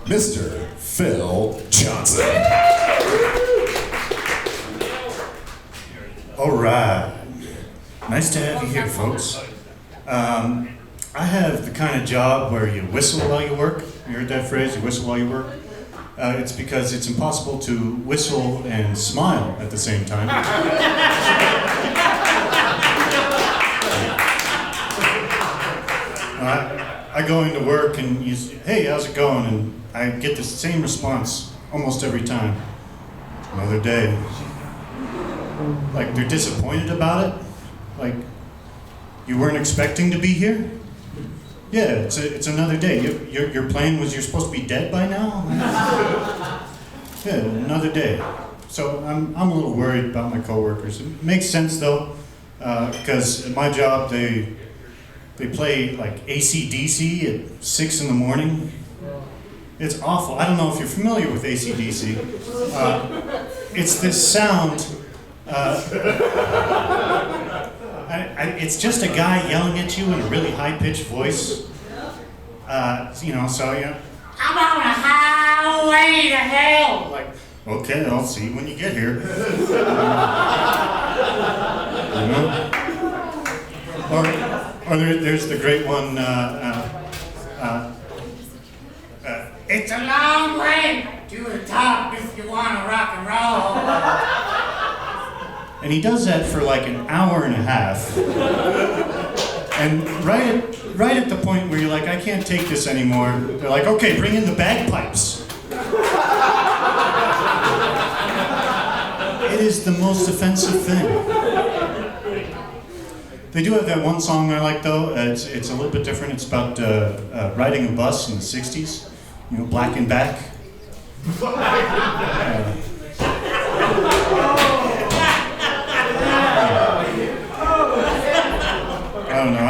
Mr. Phil Johnson. All right. Nice to have you here, folks. I have the kind of job where you whistle while you work. You heard that phrase, you whistle while you work? It's because it's impossible to whistle and smile at the same time. I go into work and you say, hey, how's it going? And I get the same response almost every time. Another day. Like they're disappointed about it. Like, you weren't expecting to be here? Yeah, it's another day. Your plan was you're supposed to be dead by now? Yeah, another day. So I'm a little worried about my coworkers. It makes sense though, because at my job they play like AC/DC at 6 in the morning. It's awful. I don't know if you're familiar with AC/DC. It's this sound. It's just a guy yelling at you in a really high-pitched voice. I'm on a highway to hell. Like, okay, I'll see you when you get here. Or there's the great one. It's a long way to the top if you want to rock and roll. And he does that for like an hour and a half. And right at the point where you're like, I can't take this anymore, they're like, okay, bring in the bagpipes. It is the most offensive thing. They do have that one song I like though. It's a little bit different. It's about riding a bus in the 60s. You know, Black and Back. I don't know.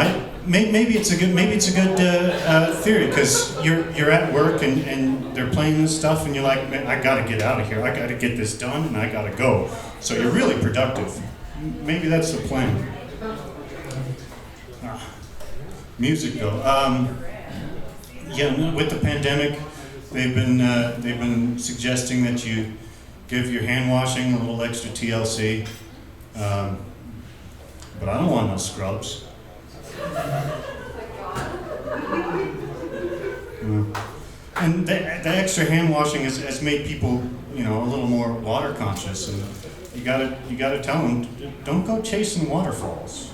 Maybe it's a good theory because you're at work and they're playing this stuff and you're like, man, I gotta get out of here. I gotta get this done and I gotta go. So you're really productive. Maybe that's the plan. Music though. With the pandemic, they've been suggesting that you give your hand washing a little extra TLC. But I don't want no scrubs. And the extra hand washing has made people, a little more water conscious, and you gotta tell them, don't go chasing waterfalls.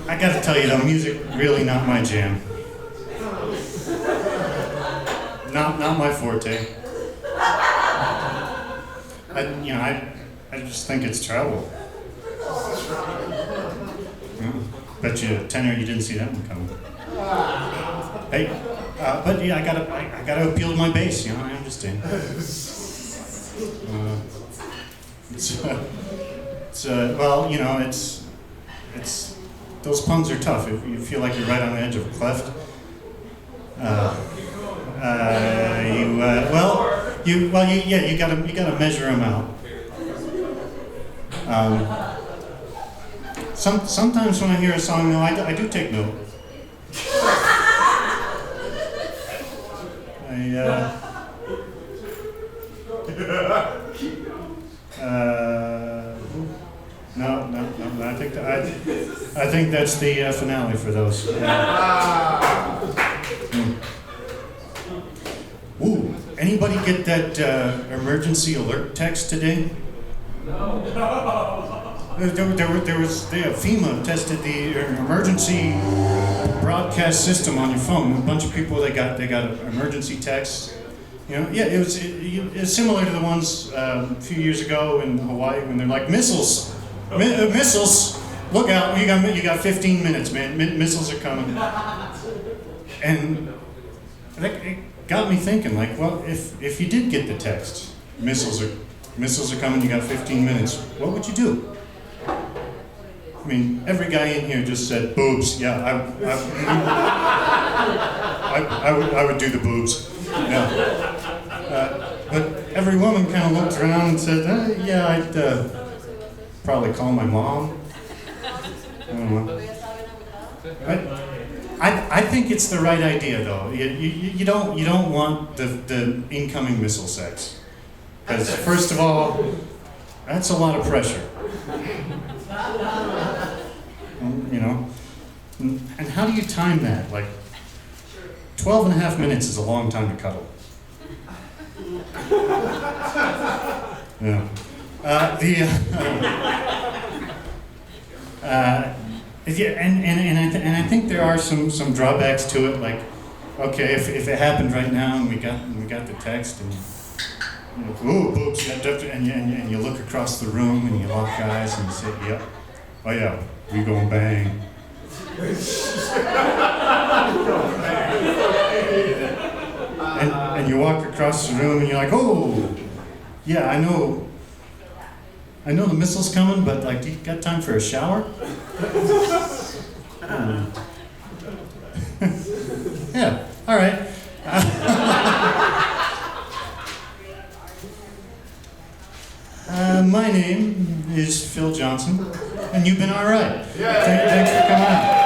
I gotta tell you though, music really not my jam. Not my forte. I just think it's trouble. Bet you a tenner you didn't see that one coming. Hey, but yeah, I gotta appeal to my base. I understand. It's those puns are tough. If you feel like you're right on the edge of a cleft. You gotta measure them out. Sometimes when I hear a song, though, I do take note. No. I think that's the finale for those. Ooh, anybody get that emergency alert text today? No. FEMA tested the emergency broadcast system on your phone. A bunch of people they got emergency texts. It was similar to the ones a few years ago in Hawaii when they're like missiles, missiles. Look out! You got 15 minutes, man. Missiles are coming. And it got me thinking, like, well, if you did get the text, missiles are coming. You got 15 minutes. What would you do? I mean, every guy in here just said boobs. Yeah, I would do the boobs. Yeah. But every woman kind of looked around and said, yeah, I'd probably call my mom. don't know. But I think it's the right idea, though. You don't want the incoming missile sex, because first of all, that's a lot of pressure. You know, and how do you time that? Like, 12 and a half minutes is a long time to cuddle. Yeah. Yeah, and I think there are some drawbacks to it. Like, okay, if it happened right now and we got the text and you know, ooh, boobs, and you look across the room and you lock eyes and you say, yep, oh yeah, we gonna bang. And you walk across the room and you're like, oh, yeah, I know the missile's coming, but like, do you got time for a shower? Yeah, all right. My name is Phil Johnson, and you've been all right. Thanks for coming out.